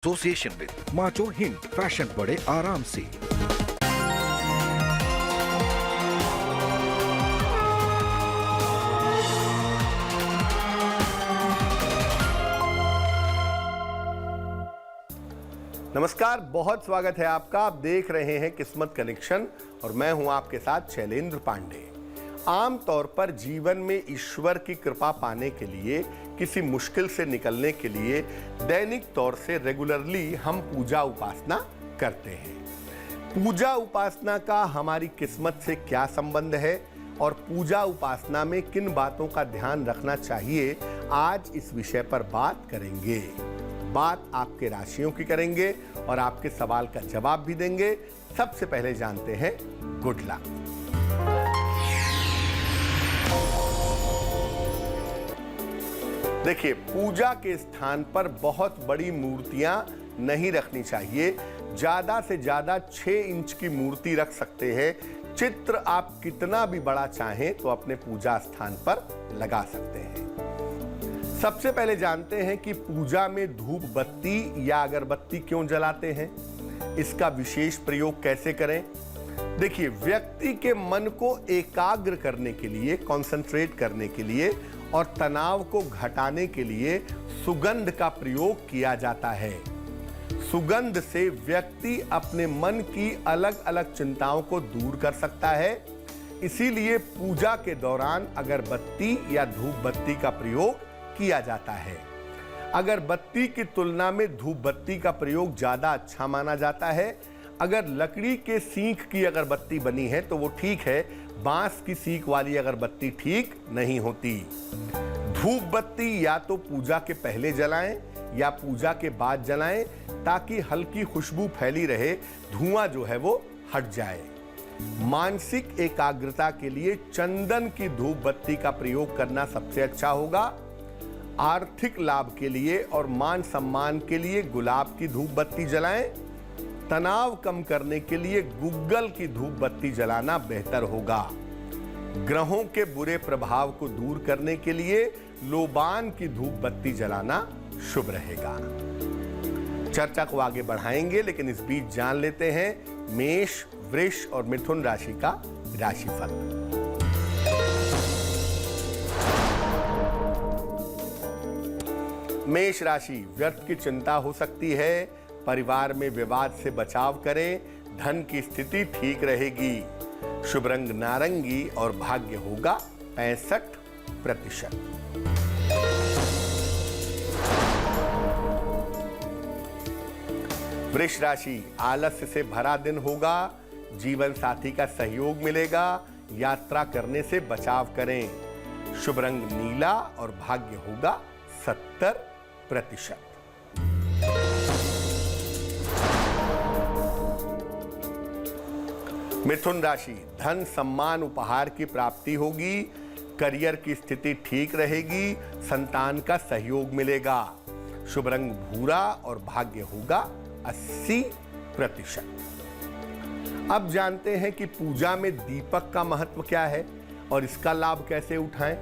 Association with macho Hind fashion बढ़े आराम से। नमस्कार, बहुत स्वागत है आपका। आप देख रहे हैं किस्मत कनेक्शन और मैं हूं आपके साथ शैलेंद्र पांडे। आमतौर पर जीवन में ईश्वर की कृपा पाने के लिए, किसी मुश्किल से निकलने के लिए दैनिक तौर से रेगुलरली हम पूजा उपासना करते हैं। पूजा उपासना का हमारी किस्मत से क्या संबंध है और पूजा उपासना में किन बातों का ध्यान रखना चाहिए, आज इस विषय पर बात करेंगे। बात आपके राशियों की करेंगे और आपके सवाल का जवाब भी देंगे। सबसे पहले जानते हैं गुड लक। देखिए, पूजा के स्थान पर बहुत बड़ी मूर्तियां नहीं रखनी चाहिए। ज्यादा से ज्यादा 6 इंच की मूर्ति रख सकते हैं। चित्र आप कितना भी बड़ा चाहें तो अपने पूजा स्थान पर लगा सकते हैं। सबसे पहले जानते हैं कि पूजा में धूप बत्ती या अगरबत्ती क्यों जलाते हैं, इसका विशेष प्रयोग कैसे करें। देखिए, व्यक्ति के मन को एकाग्र करने के लिए, कंसंट्रेट करने के लिए और तनाव को घटाने के लिए सुगंध का प्रयोग किया जाता है। सुगंध से व्यक्ति अपने मन की अलग अलग चिंताओं को दूर कर सकता है। इसीलिए पूजा के दौरान अगरबत्ती या धूप बत्ती का प्रयोग किया जाता है। अगरबत्ती की तुलना में धूप बत्ती का प्रयोग ज्यादा अच्छा माना जाता है। अगर लकड़ी के सीख की अगरबत्ती बनी है तो वो ठीक है, बांस की सीख वाली अगरबत्ती ठीक नहीं होती। धूप बत्ती या तो पूजा के पहले जलाएं या पूजा के बाद जलाएं, ताकि हल्की खुशबू फैली रहे, धुआं जो है वो हट जाए। मानसिक एकाग्रता के लिए चंदन की धूप बत्ती का प्रयोग करना सबसे अच्छा होगा। आर्थिक लाभ के लिए और मान सम्मान के लिए गुलाब की धूप बत्ती जलाएं। तनाव कम करने के लिए गुग्गल की धूप बत्ती जलाना बेहतर होगा। ग्रहों के बुरे प्रभाव को दूर करने के लिए लोबान की धूप बत्ती जलाना शुभ रहेगा। चर्चा को आगे बढ़ाएंगे, लेकिन इस बीच जान लेते हैं मेष, वृष और मिथुन राशि का राशिफल। मेष राशि, व्यर्थ की चिंता हो सकती है। परिवार में विवाद से बचाव करें। धन की स्थिति ठीक रहेगी। शुभ रंग नारंगी और भाग्य होगा 65%। वृष राशि, आलस्य से भरा दिन होगा। जीवन साथी का सहयोग मिलेगा। यात्रा करने से बचाव करें। शुभ रंग नीला और भाग्य होगा 70%। मिथुन राशि, धन सम्मान उपहार की प्राप्ति होगी। करियर की स्थिति ठीक रहेगी। संतान का सहयोग मिलेगा। शुभ रंग भूरा और भाग्य होगा 80%। अब जानते हैं कि पूजा में दीपक का महत्व क्या है और इसका लाभ कैसे उठाएं।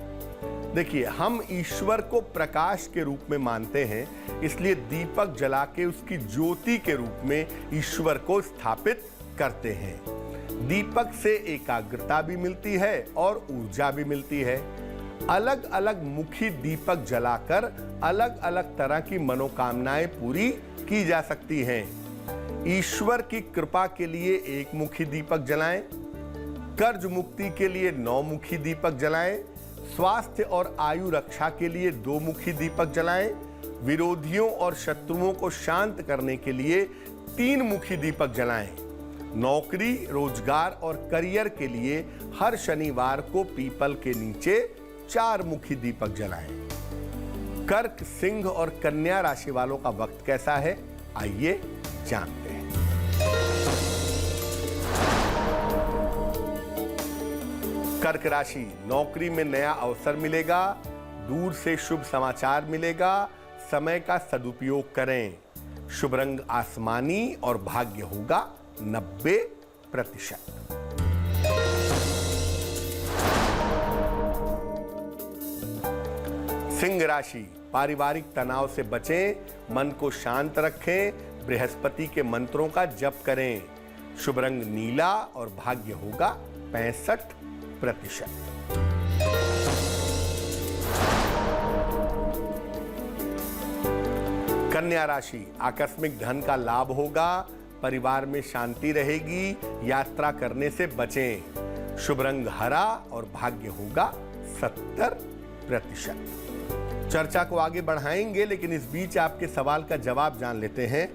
देखिए, हम ईश्वर को प्रकाश के रूप में मानते हैं, इसलिए दीपक जला के उसकी ज्योति के रूप में ईश्वर को स्थापित करते हैं। दीपक से एकाग्रता भी मिलती है और ऊर्जा भी मिलती है। अलग अलग मुखी दीपक जलाकर अलग अलग तरह की मनोकामनाएं पूरी की जा सकती हैं। ईश्वर की कृपा के लिए 1 मुखी दीपक जलाएं। कर्ज मुक्ति के लिए 9 मुखी दीपक जलाएं। स्वास्थ्य और आयु रक्षा के लिए 2 मुखी दीपक जलाएं। विरोधियों और शत्रुओं को शांत करने के लिए 3 मुखी दीपक जलाएं। नौकरी, रोजगार और करियर के लिए हर शनिवार को पीपल के नीचे 4 मुखी दीपक जलाएं। कर्क, सिंह और कन्या राशि वालों का वक्त कैसा है, आइए जानते हैं। कर्क राशि, नौकरी में नया अवसर मिलेगा। दूर से शुभ समाचार मिलेगा। समय का सदुपयोग करें। शुभ रंग आसमानी और भाग्य होगा 90%। सिंह राशि, पारिवारिक तनाव से बचें, मन को शांत रखें, बृहस्पति के मंत्रों का जप करें। शुभ रंग नीला और भाग्य होगा 65%। कन्या राशि, आकस्मिक धन का लाभ होगा, परिवार में शांति रहेगी, यात्रा करने से बचें। शुभ रंग हरा और भाग्य होगा 70%। चर्चा को आगे बढ़ाएंगे, लेकिन इस बीच आपके सवाल का जवाब जान लेते हैं।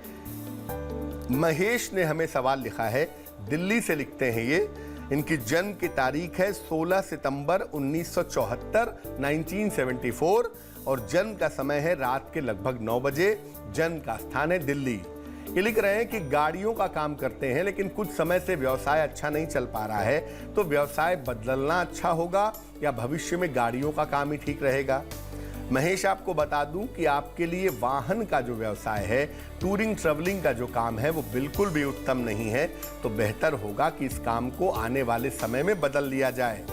महेश ने हमें सवाल लिखा है, दिल्ली से लिखते हैं ये। इनकी जन्म की तारीख है 16 सितंबर 1974 1974 और जन्म का समय है रात के लगभग 9 बजे। जन्म का स्थान है दिल्ली। ये लिख रहे हैं कि गाड़ियों का काम करते हैं, लेकिन कुछ समय से व्यवसाय अच्छा नहीं चल पा रहा है, तो व्यवसाय बदलना अच्छा होगा या भविष्य में गाड़ियों का काम ही ठीक रहेगा। महेश, आपको बता दूं कि आपके लिए वाहन का जो व्यवसाय है, टूरिंग ट्रैवलिंग का जो काम है, वो बिल्कुल भी उत्तम नहीं है, तो बेहतर होगा कि इस काम को आने वाले समय में बदल लिया जाए।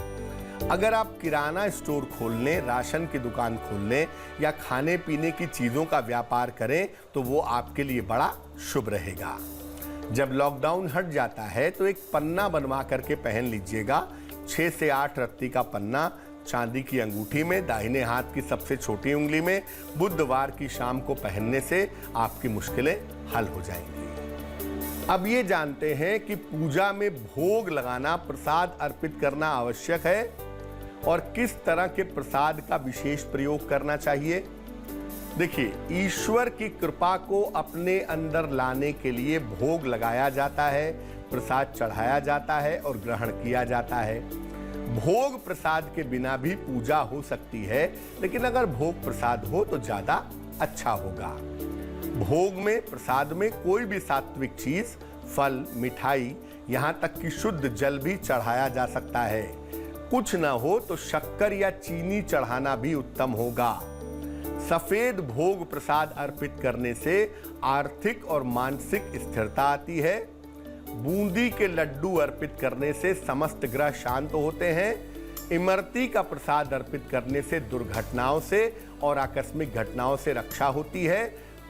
अगर आप किराना स्टोर खोल लें, राशन की दुकान खोल लें या खाने पीने की चीज़ों का व्यापार करें, तो वो आपके लिए बड़ा शुभ रहेगा। जब लॉकडाउन हट जाता है तो एक पन्ना बनवा करके पहन लीजिएगा। 6 से 8 रत्ती का पन्ना चांदी की अंगूठी में, दाहिने हाथ की सबसे छोटी उंगली में, बुधवार की शाम को पहनने से आपकी मुश्किलें हल हो जाएंगी। अब ये जानते हैं कि पूजा में भोग लगाना, प्रसाद अर्पित करना आवश्यक है और किस तरह के प्रसाद का विशेष प्रयोग करना चाहिए। देखिए, ईश्वर की कृपा को अपने अंदर लाने के लिए भोग लगाया जाता है, प्रसाद चढ़ाया जाता है और ग्रहण किया जाता है। भोग प्रसाद के बिना भी पूजा हो सकती है, लेकिन अगर भोग प्रसाद हो तो ज्यादा अच्छा होगा। भोग में, प्रसाद में कोई भी सात्विक चीज, फल, मिठाई, यहाँ तक कि शुद्ध जल भी चढ़ाया जा सकता है। कुछ न हो तो शक्कर या चीनी चढ़ाना भी उत्तम होगा। सफेद भोग प्रसाद अर्पित करने से आर्थिक और मानसिक स्थिरता आती है। बूंदी के लड्डू अर्पित करने से समस्त ग्रह शांत होते हैं। इमरती का प्रसाद अर्पित करने से दुर्घटनाओं से और आकस्मिक घटनाओं से रक्षा होती है।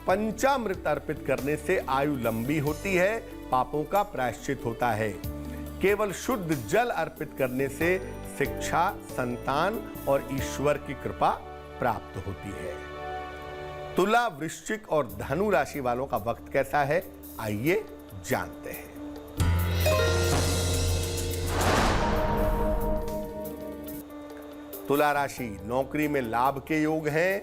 पंचामृत अर्पित करने से आयु लंबी होती है, पापों का प्रायश्चित होता है। केवल शुद्ध जल अर्पित करने से शिक्षा, संतान और ईश्वर की कृपा प्राप्त होती है। तुला, वृश्चिक और धनु राशि वालों का वक्त कैसा है, आइए जानते हैं। तुला राशि, नौकरी में लाभ के योग हैं,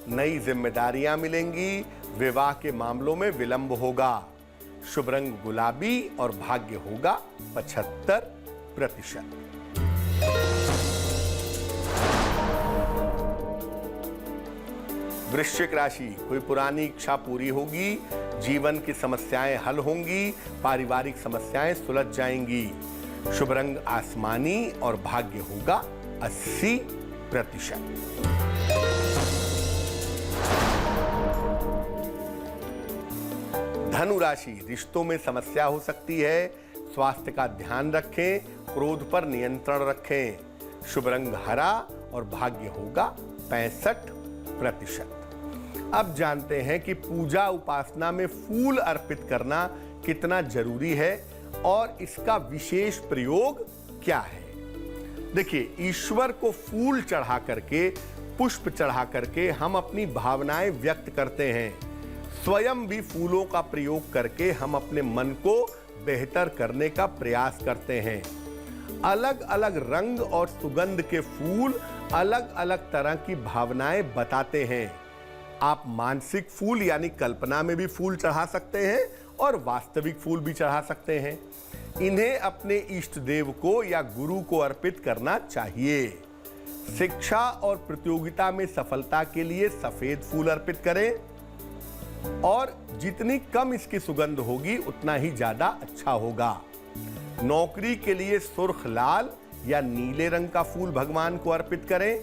नई जिम्मेदारियां मिलेंगी, विवाह के मामलों में विलंब होगा। शुभ रंग गुलाबी और भाग्य होगा 75%। वृश्चिक राशि, कोई पुरानी इच्छा पूरी होगी, जीवन की समस्याएं हल होंगी, पारिवारिक समस्याएं सुलझ जाएंगी। शुभ रंग आसमानी और भाग्य होगा 80%। धनु राशि, रिश्तों में समस्या हो सकती है, स्वास्थ्य का ध्यान रखें, क्रोध पर नियंत्रण रखें। शुभ रंग हरा और भाग्य होगा 65%। अब जानते हैं कि पूजा उपासना में फूल अर्पित करना कितना जरूरी है और इसका विशेष प्रयोग क्या है। देखिए, ईश्वर को फूल चढ़ा करके, पुष्प चढ़ा करके हम अपनी भावनाएं व्यक्त करते हैं। स्वयं भी फूलों का प्रयोग करके हम अपने मन को बेहतर करने का प्रयास करते हैं। अलग अलग रंग और सुगंध के फूल अलग अलग तरह की भावनाएं बताते हैं। आप मानसिक फूल यानी कल्पना में भी फूल चढ़ा सकते हैं और वास्तविक फूल भी चढ़ा सकते हैं। इन्हें अपने इष्ट देव को या गुरु को अर्पित करना चाहिए। शिक्षा और प्रतियोगिता में सफलता के लिए सफेद फूल अर्पित करें और जितनी कम इसकी सुगंध होगी उतना ही ज्यादा अच्छा होगा। नौकरी के लिए सुर्ख लाल या नीले रंग का फूल भगवान को अर्पित करें।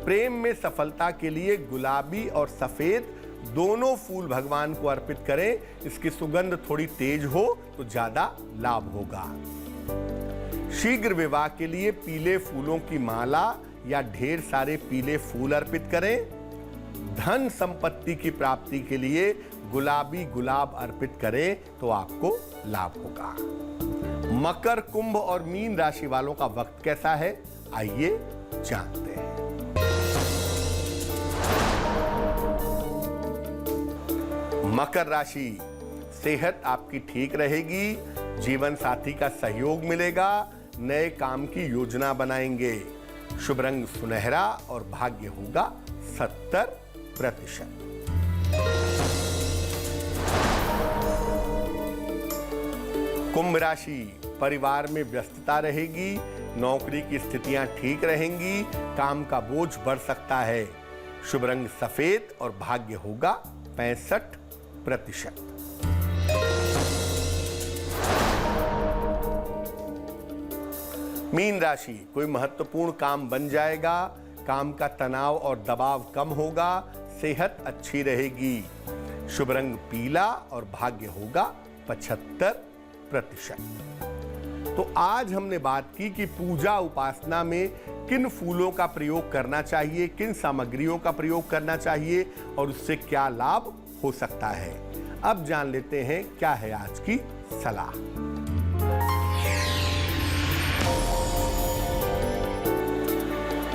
प्रेम में सफलता के लिए गुलाबी और सफेद दोनों फूल भगवान को अर्पित करें। इसकी सुगंध थोड़ी तेज हो तो ज्यादा लाभ होगा। शीघ्र विवाह के लिए पीले फूलों की माला या ढेर सारे पीले फूल अर्पित करें। धन संपत्ति की प्राप्ति के लिए गुलाबी गुलाब अर्पित करें तो आपको लाभ होगा। मकर, कुंभ और मीन राशि वालों का वक्त कैसा है, आइए जानते हैं। मकर राशि, सेहत आपकी ठीक रहेगी, जीवन साथी का सहयोग मिलेगा, नए काम की योजना बनाएंगे। शुभ रंग सुनहरा और भाग्य होगा 70%। कुंभ राशि, परिवार में व्यस्तता रहेगी, नौकरी की स्थितियां ठीक रहेंगी, काम का बोझ बढ़ सकता है। शुभ रंग सफेद और भाग्य होगा 65%। मीन राशि, कोई महत्वपूर्ण काम बन जाएगा, काम का तनाव और दबाव कम होगा, सेहत अच्छी रहेगी। शुभ रंग पीला और भाग्य होगा 75%। तो आज हमने बात की कि पूजा उपासना में किन फूलों का प्रयोग करना चाहिए, किन सामग्रियों का प्रयोग करना चाहिए और उससे क्या लाभ हो सकता है। अब जान लेते हैं क्या है आज की सलाह।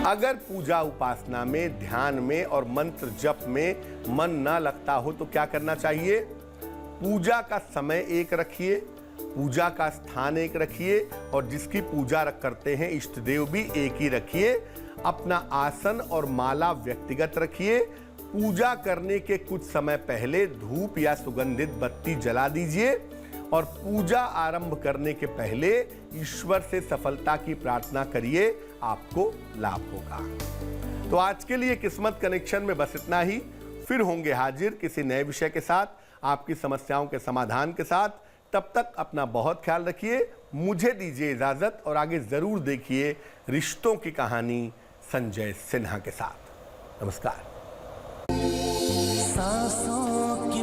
अगर पूजा उपासना में, ध्यान में और मंत्र जप में मन न लगता हो तो क्या करना चाहिए? पूजा का समय एक रखिए, पूजा का स्थान एक रखिए और जिसकी पूजा करते हैं इष्ट देव भी एक ही रखिए। अपना आसन और माला व्यक्तिगत रखिए। पूजा करने के कुछ समय पहले धूप या सुगंधित बत्ती जला दीजिए और पूजा आरंभ करने के पहले ईश्वर से सफलता की प्रार्थना करिए, आपको लाभ होगा। तो आज के लिए किस्मत कनेक्शन में बस इतना ही। फिर होंगे हाजिर किसी नए विषय के साथ, आपकी समस्याओं के समाधान के साथ। तब तक अपना बहुत ख्याल रखिए। मुझे दीजिए इजाजत और आगे जरूर देखिए रिश्तों की कहानी संजय सिन्हा के साथ। नमस्कार। सांसों की